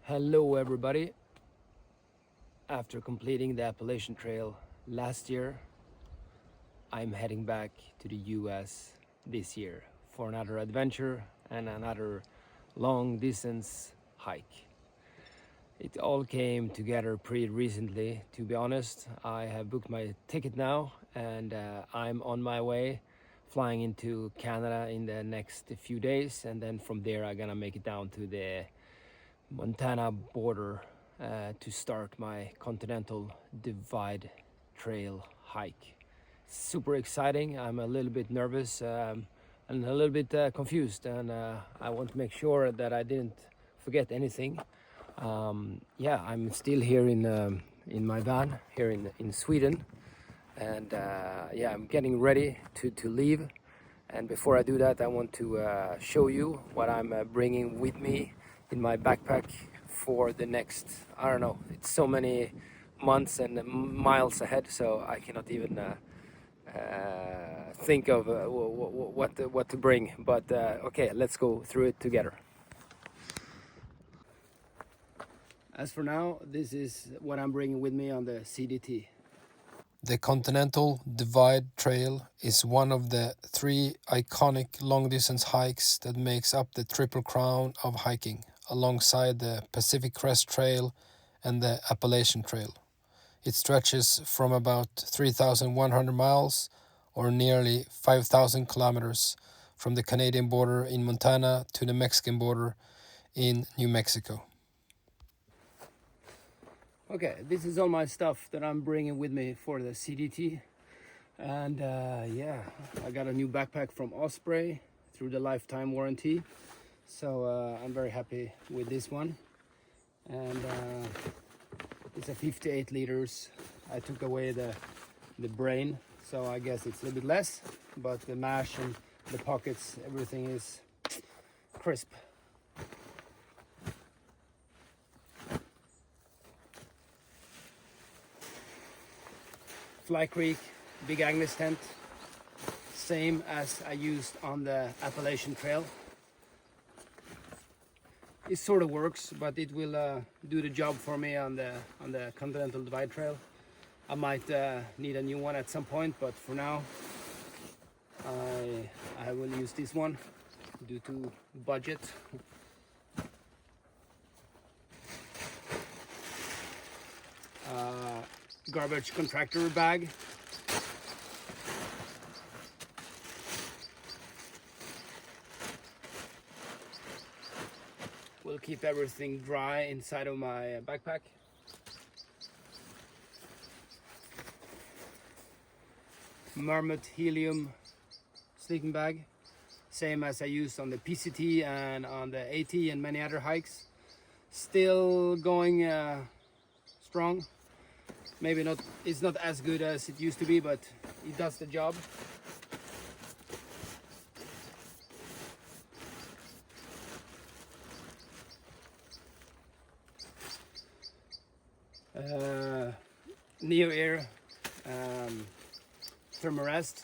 Hello everybody. After completing the Appalachian Trail last year, I'm heading back to the US this year for another adventure and another long distance hike. It all came together pretty recently, to be honest. I have booked my ticket now and I'm on my way, flying into Canada in the next few days, and then from there I'm gonna make it down to the Montana border to start my Continental Divide Trail hike. Super exciting. I'm a little bit nervous and a little bit confused, and I want to make sure that I didn't forget anything. Yeah, I'm still here in my van here in Sweden, and yeah, I'm getting ready to leave. And before I do that, I want to show you what I'm bringing with me in my backpack for the next, I don't know, it's so many months and miles ahead, so I cannot even think of what to bring. But okay, let's go through it together. As for now, this is what I'm bringing with me on the CDT. The Continental Divide Trail is one of the 3 iconic long-distance hikes that makes up the Triple Crown of hiking, alongside the Pacific Crest Trail and the Appalachian Trail. It stretches from about 3,100 miles, or nearly 5,000 kilometers, from the Canadian border in Montana to the Mexican border in New Mexico. Okay, this is all my stuff that I'm bringing with me for the CDT. And yeah, I got a new backpack from Osprey through the lifetime warranty. So I'm very happy with this one. And it's a 58 liters. I took away the brain, so I guess it's a little bit less. But the mesh and the pockets, everything is crisp. Fly Creek Big Agnes tent, same as I used on the Appalachian Trail. It sort of works, but it will do the job for me on the Continental Divide Trail. I might need a new one at some point, but for now I will use this one due to budget. Garbage contractor bag. Will keep everything dry inside of my backpack. Marmot Helium sleeping bag, same as I used on the PCT and on the AT and many other hikes. Still going strong. Maybe not, it's not as good as it used to be, but it does the job. NeoAir Thermarest,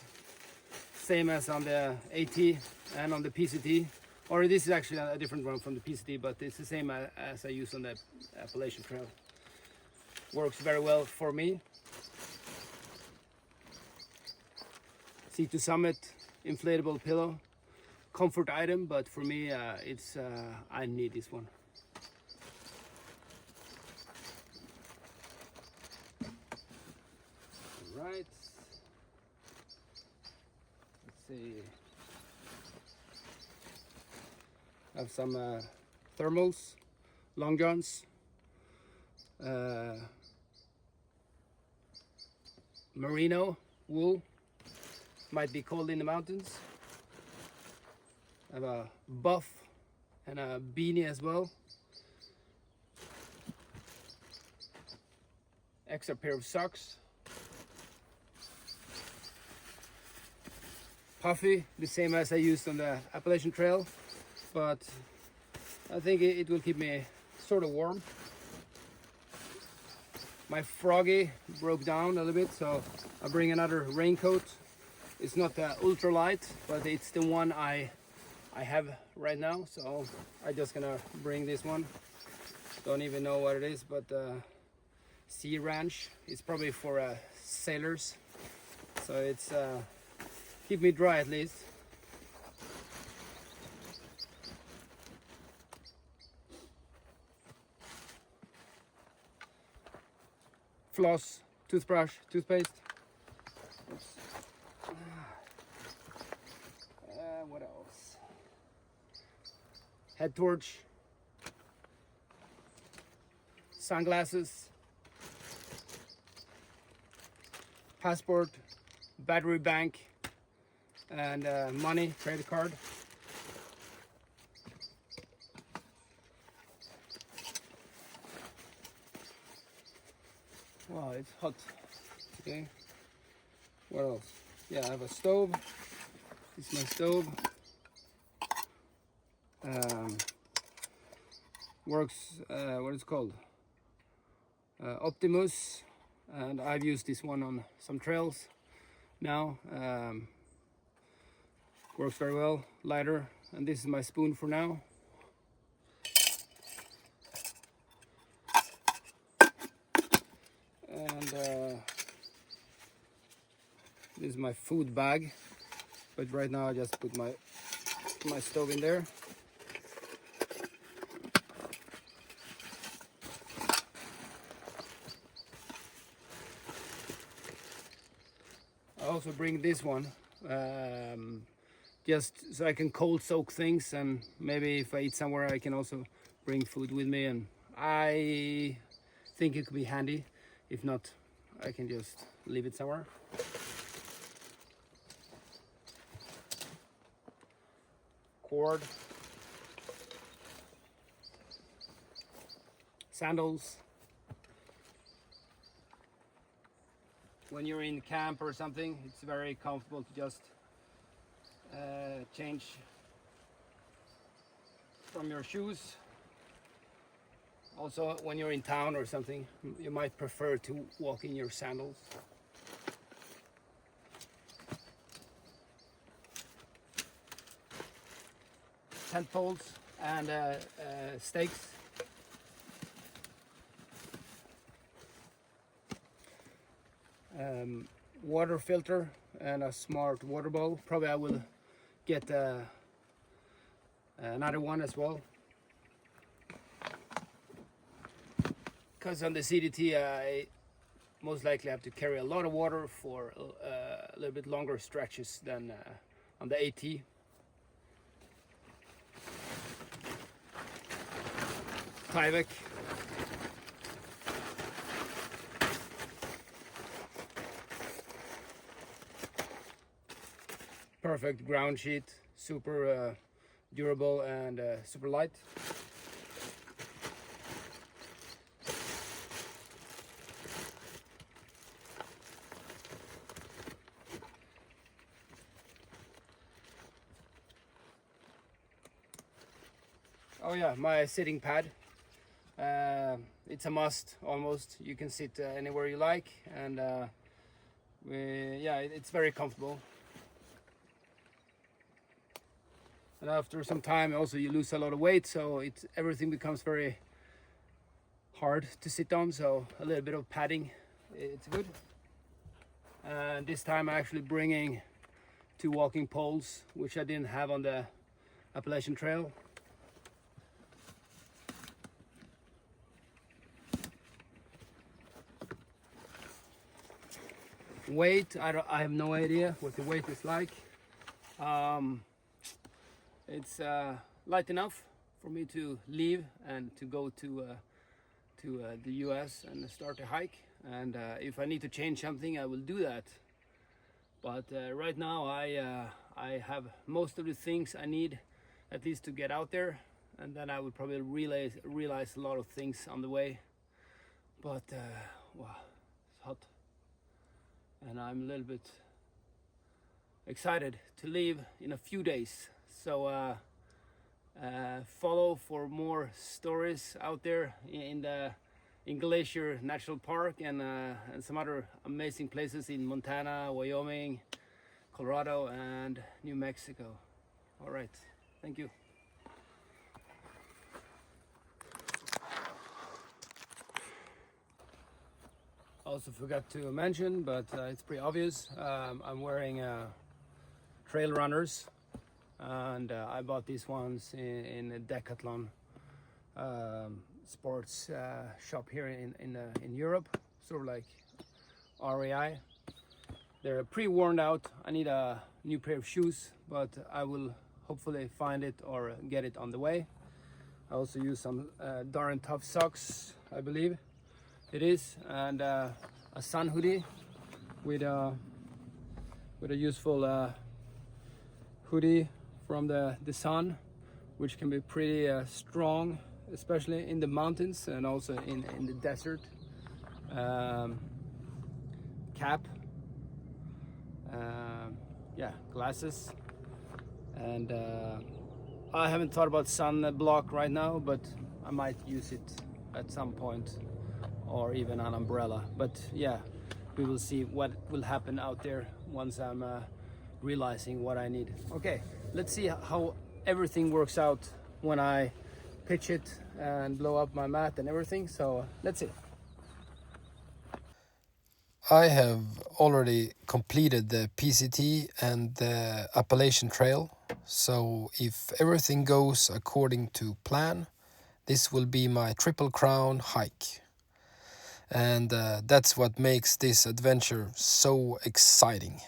same as on the AT and on the PCT. Or this is actually a different one from the PCT, but it's the same as I use on the Appalachian Trail. Works very well for me. C2 Summit inflatable pillow, comfort item, but for me it's I need this one. Right. Let's see. I have some thermals, long johns. Merino wool, might be cold in the mountains. I have a buff and a beanie as well. Extra pair of socks. Puffy, the same as I used on the Appalachian Trail, but I think it will keep me sort of warm. My Froggy broke down a little bit, so I bring another raincoat. It's not ultra light, but it's the one I have right now, so I'm just gonna bring this one. Don't even know what it is, but Sea Ranch. It's probably for sailors, so it's keep me dry at least. Floss, toothbrush, toothpaste. Oops. What else? Head torch, sunglasses, passport, battery bank, and money, credit card. Wow, it's hot. Okay. What else? Yeah, I have a stove. This is my stove. Works, what is it called? Optimus. And I've used this one on some trails now. Works very well, lighter. And this is my spoon for now. And this is my food bag, but right now I just put my stove in there. I also bring this one just so I can cold soak things, and maybe if I eat somewhere I can also bring food with me, and I think it could be handy. If not, I can just leave it somewhere. Cord, sandals. When you're in camp or something, it's very comfortable to just change from your shoes. Also, when you're in town or something, you might prefer to walk in your sandals. Tent poles and stakes. Water filter and a smart water bowl. Probably I will get another one as well. Because on the CDT I most likely have to carry a lot of water for a little bit longer stretches than on the AT. Tyvek. Perfect ground sheet, super durable and super light. Oh yeah, my sitting pad. It's a must almost. You can sit anywhere you like, and yeah, it's very comfortable. And after some time, also you lose a lot of weight, so everything becomes very hard to sit on. So a little bit of padding, it's good. And this time I'm actually bringing 2 walking poles, which I didn't have on the Appalachian Trail. Weight, I have no idea what the weight is like. It's light enough for me to leave and to go to the US and start a hike. And if I need to change something, I will do that. But right now I have most of the things I need, at least to get out there. And then I would probably realize a lot of things on the way. But wow, it's hot. And I'm a little bit excited to leave in a few days. So follow for more stories out there in Glacier National Park and some other amazing places in Montana, Wyoming, Colorado, and New Mexico. All right, thank you. Also forgot to mention, but it's pretty obvious. I'm wearing trail runners, and I bought these ones in a Decathlon sports shop here in Europe, sort of like REI. They're pretty worn out. I need a new pair of shoes, but I will hopefully find it or get it on the way. I also use some darn tough socks, I believe it is, and a sun hoodie with a useful hoodie from the sun, which can be pretty strong, especially in the mountains and also in the desert. Cap, yeah, glasses, and I haven't thought about sunblock right now, but I might use it at some point, or even an umbrella. But yeah, we will see what will happen out there once I'm realizing what I need. Okay, let's see how everything works out when I pitch it and blow up my mat and everything. So let's see. I have already completed the PCT and the Appalachian Trail, so if everything goes according to plan, this will be my Triple Crown hike. And that's what makes this adventure so exciting.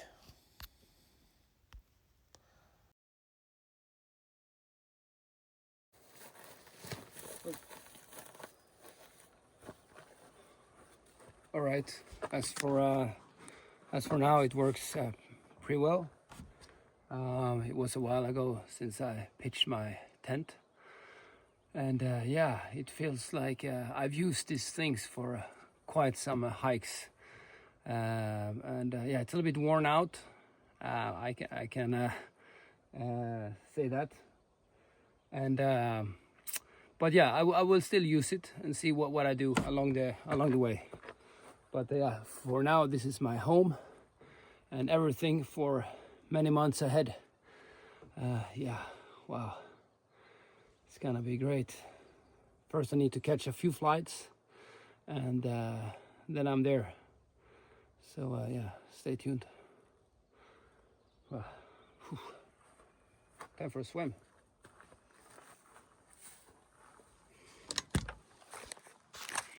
All right, as for now, it works pretty well. It was a while ago since I pitched my tent, and yeah, it feels like I've used these things for quite some hikes, and yeah, it's a little bit worn out. I can say that, and but yeah, I will still use it and see what I do along the way. But yeah, for now, this is my home and everything for many months ahead. Yeah, wow, it's gonna be great. First, I need to catch a few flights, and then I'm there. So yeah, stay tuned. Time for a swim.